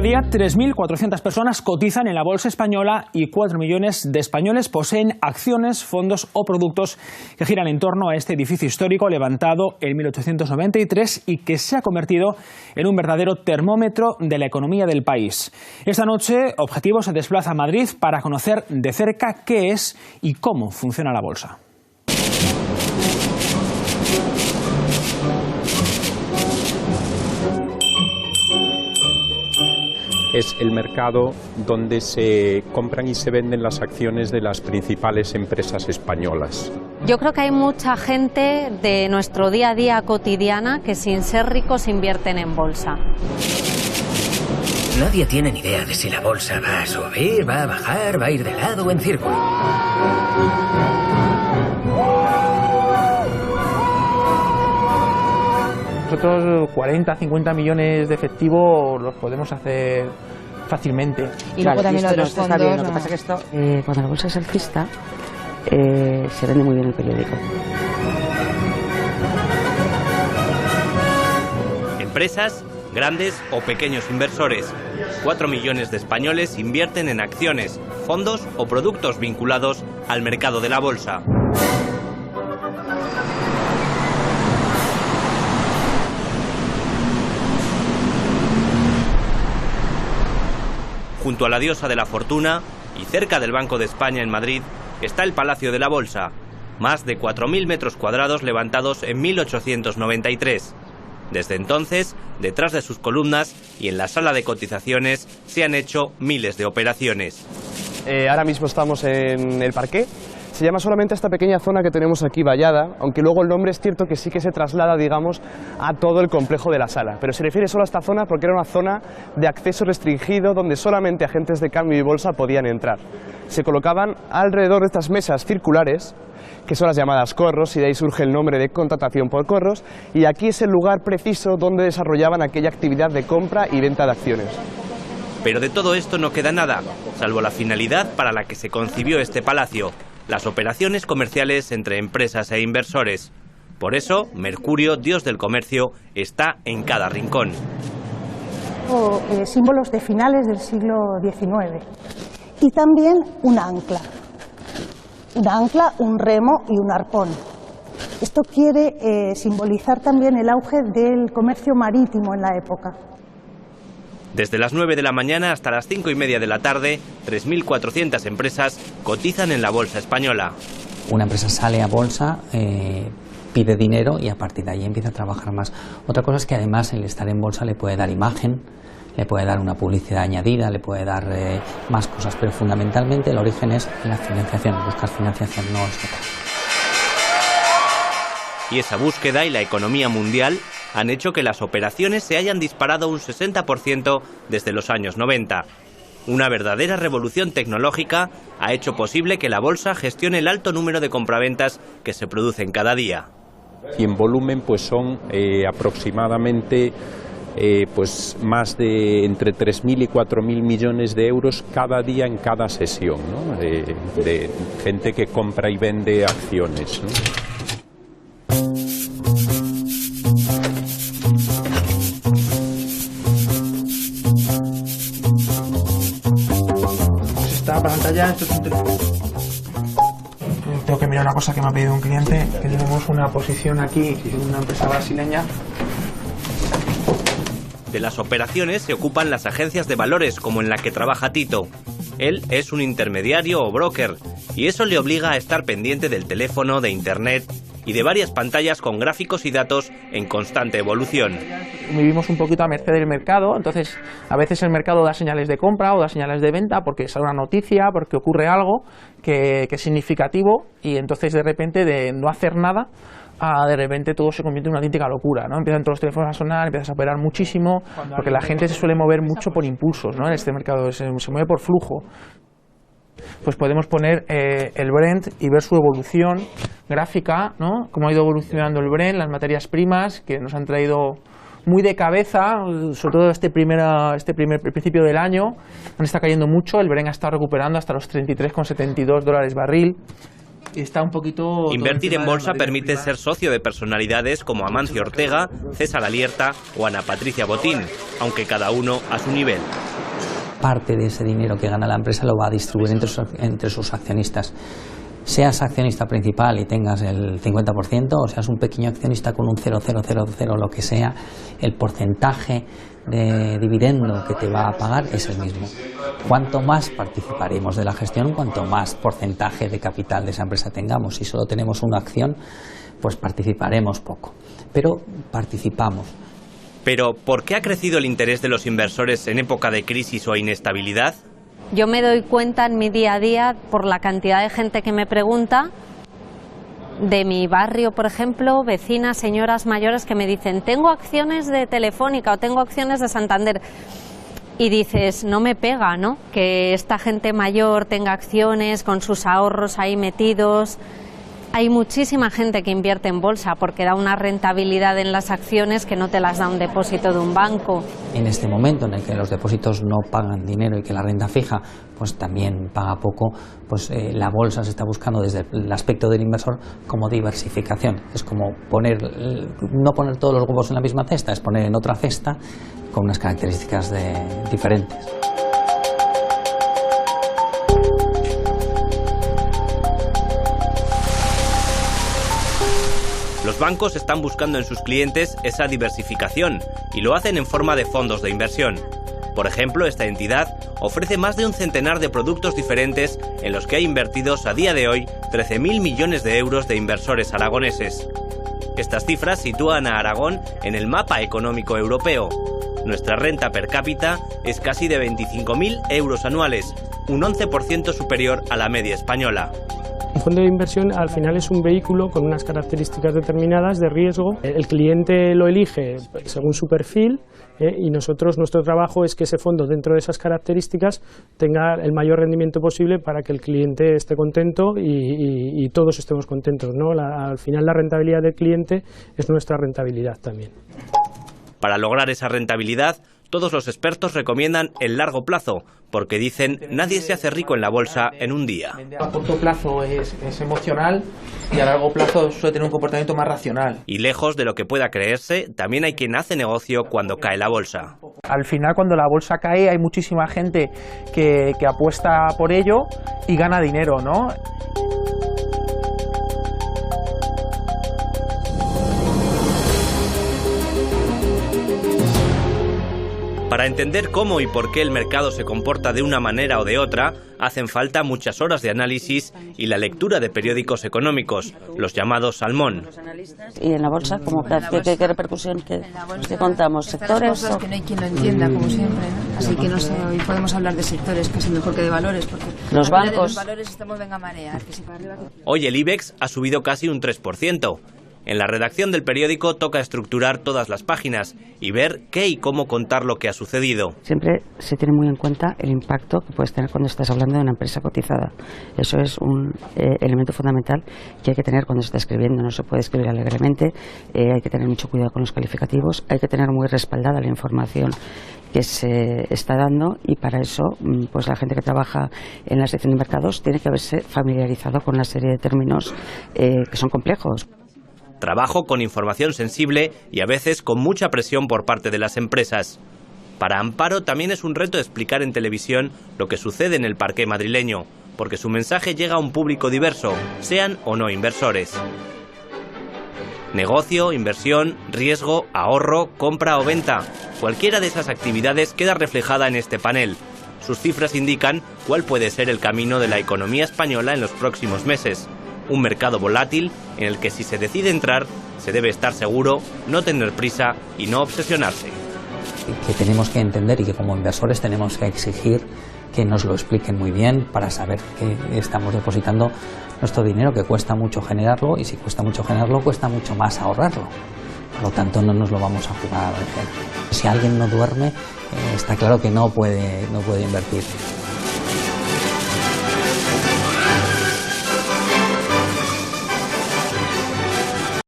día, 3.400 personas cotizan en la bolsa española y 4 millones de españoles poseen acciones, fondos o productos que giran en torno a este edificio histórico levantado en 1893 y que se ha convertido en un verdadero termómetro de la economía del país. Esta noche, Objetivo se desplaza a Madrid para conocer de cerca qué es y cómo funciona la bolsa. Es el mercado donde se compran y se venden las acciones de las principales empresas españolas. Yo creo que hay mucha gente de nuestro día a día cotidiana que sin ser ricos invierten en bolsa. Nadie tiene ni idea de si la bolsa va a subir, va a bajar, va a ir de lado o en círculo. Nosotros 40, 50 millones de efectivo los podemos hacer fácilmente. Y luego también lo de los fondos. Lo que pasa es que esto, cuando la bolsa es alcista, se vende muy bien el periódico. Empresas, grandes o pequeños inversores. 4 millones de españoles invierten en acciones, fondos o productos vinculados al mercado de la bolsa. Junto a la diosa de la fortuna y cerca del Banco de España en Madrid está el Palacio de la Bolsa, más de 4.000 metros cuadrados levantados en 1893. Desde entonces, detrás de sus columnas y en la sala de cotizaciones se han hecho miles de operaciones. Ahora mismo estamos en el parqué. Se llama solamente a esta pequeña zona que tenemos aquí vallada, aunque luego el nombre es cierto que sí que se traslada, digamos, a todo el complejo de la sala. Pero se refiere solo a esta zona porque era una zona de acceso restringido donde solamente agentes de cambio y bolsa podían entrar. Se colocaban alrededor de estas mesas circulares, que son las llamadas corros, y de ahí surge el nombre de contratación por corros, y aquí es el lugar preciso donde desarrollaban aquella actividad de compra y venta de acciones. Pero de todo esto no queda nada, salvo la finalidad para la que se concibió este palacio: las operaciones comerciales entre empresas e inversores. Por eso, Mercurio, dios del comercio, está en cada rincón. Símbolos de finales del siglo XIX. Y también un ancla. Un ancla, un remo y un arpón. Esto quiere simbolizar también el auge del comercio marítimo en la época. Desde las 9 de la mañana hasta las 5:30 de la tarde, 3.400 empresas cotizan en la bolsa española. Una empresa sale a bolsa, pide dinero y a partir de ahí empieza a trabajar más. Otra cosa es que además el estar en bolsa le puede dar imagen, le puede dar una publicidad añadida, le puede dar más cosas, pero fundamentalmente el origen es la financiación, buscar financiación, no es otra. Y esa búsqueda y la economía mundial han hecho que las operaciones se hayan disparado un 60% desde los años 90. Una verdadera revolución tecnológica ha hecho posible que la bolsa gestione el alto número de compraventas que se producen cada día. Y en volumen pues son aproximadamente pues más de entre 3.000 y 4.000 millones de euros cada día en cada sesión, ¿no? de gente que compra y vende acciones, ¿no? Pantalla, esto es un teléfono. Tengo que mirar una cosa que me ha pedido un cliente, que tenemos una posición aquí en una empresa brasileña. De las operaciones se ocupan las agencias de valores, como en la que trabaja Tito. Él es un intermediario o broker, y eso le obliga a estar pendiente del teléfono, de internet y de varias pantallas con gráficos y datos en constante evolución. Vivimos un poquito a merced del mercado, entonces a veces el mercado da señales de compra o da señales de venta porque sale una noticia, porque ocurre algo que es significativo, y entonces de repente de no hacer nada, de repente todo se convierte en una auténtica locura, ¿no? Empiezan todos los teléfonos a sonar, empiezas a operar muchísimo, porque la gente se suele mover mucho por impulsos, ¿no? En este mercado se mueve por flujo. Pues podemos poner el Brent y ver su evolución gráfica, ¿no? Cómo ha ido evolucionando el Brent, las materias primas que nos han traído muy de cabeza, sobre todo este primer principio del año, han estado cayendo mucho, el Brent ha estado recuperando hasta los $33,72 barril. está un poquito... Invertir en bolsa permite ser socio de personalidades como Amancio Ortega, César Alierta o Ana Patricia Botín, aunque cada uno a su nivel. Parte de ese dinero que gana la empresa lo va a distribuir entre sus accionistas. Seas accionista principal y tengas el 50%, o seas un pequeño accionista con un 0,000, lo que sea, el porcentaje de dividendo que te va a pagar es el mismo. Cuanto más participaremos de la gestión, cuanto más porcentaje de capital de esa empresa tengamos. Si solo tenemos una acción, pues participaremos poco, pero participamos. Pero, ¿por qué ha crecido el interés de los inversores en época de crisis o inestabilidad? Yo me doy cuenta en mi día a día por la cantidad de gente que me pregunta, de mi barrio, por ejemplo, vecinas, señoras mayores que me dicen, tengo acciones de Telefónica o tengo acciones de Santander. Y dices, no me pega, ¿no? Que esta gente mayor tenga acciones con sus ahorros ahí metidos. Hay muchísima gente que invierte en bolsa porque da una rentabilidad en las acciones que no te las da un depósito de un banco. En este momento en el que los depósitos no pagan dinero y que la renta fija pues también paga poco, pues la bolsa se está buscando desde el aspecto del inversor como diversificación. Es como no poner todos los huevos en la misma cesta, es poner en otra cesta con unas características diferentes. Los bancos están buscando en sus clientes esa diversificación y lo hacen en forma de fondos de inversión. Por ejemplo, esta entidad ofrece más de un centenar de productos diferentes en los que hay invertidos a día de hoy 13.000 millones de euros de inversores aragoneses. Estas cifras sitúan a Aragón en el mapa económico europeo. Nuestra renta per cápita es casi de 25.000 euros anuales, un 11% superior a la media española. Un fondo de inversión al final es un vehículo con unas características determinadas de riesgo. El cliente lo elige según su perfil y nuestro trabajo es que ese fondo dentro de esas características tenga el mayor rendimiento posible para que el cliente esté contento y todos estemos contentos, ¿no? Al final la rentabilidad del cliente es nuestra rentabilidad también. Para lograr esa rentabilidad, todos los expertos recomiendan el largo plazo, porque dicen nadie se hace rico en la bolsa en un día. A corto plazo es emocional y a largo plazo suele tener un comportamiento más racional. Y lejos de lo que pueda creerse, también hay quien hace negocio cuando cae la bolsa. Al final, cuando la bolsa cae, hay muchísima gente que apuesta por ello y gana dinero, ¿no? Para entender cómo y por qué el mercado se comporta de una manera o de otra, hacen falta muchas horas de análisis y la lectura de periódicos económicos, los llamados salmón. ¿Y en la bolsa qué repercusión que contamos? ¿Sectores? Cosas que no hay quien lo entienda, como siempre, ¿no? Así que no sé, hoy podemos hablar de sectores casi mejor que de valores, porque los bancos. De los valores estamos venga a marear, que si para arriba... Hoy el IBEX ha subido casi un 3%. En la redacción del periódico toca estructurar todas las páginas y ver qué y cómo contar lo que ha sucedido. Siempre se tiene muy en cuenta el impacto que puedes tener cuando estás hablando de una empresa cotizada. Eso es un elemento fundamental que hay que tener cuando se está escribiendo. No se puede escribir alegremente, hay que tener mucho cuidado con los calificativos, hay que tener muy respaldada la información que se está dando y para eso pues la gente que trabaja en la sección de mercados tiene que haberse familiarizado con una serie de términos que son complejos. Trabajo con información sensible y a veces con mucha presión por parte de las empresas. Para Amparo también es un reto explicar en televisión lo que sucede en el parqué madrileño, porque su mensaje llega a un público diverso, sean o no inversores. Negocio, inversión, riesgo, ahorro, compra o venta. Cualquiera de esas actividades queda reflejada en este panel. Sus cifras indican cuál puede ser el camino de la economía española en los próximos meses. Un mercado volátil en el que si se decide entrar, se debe estar seguro, no tener prisa y no obsesionarse. Que tenemos que entender y que como inversores tenemos que exigir que nos lo expliquen muy bien para saber que estamos depositando nuestro dinero, que cuesta mucho generarlo y si cuesta mucho generarlo, cuesta mucho más ahorrarlo. Por lo tanto, no nos lo vamos a jugar a vencer. Si alguien no duerme, está claro que no puede invertir.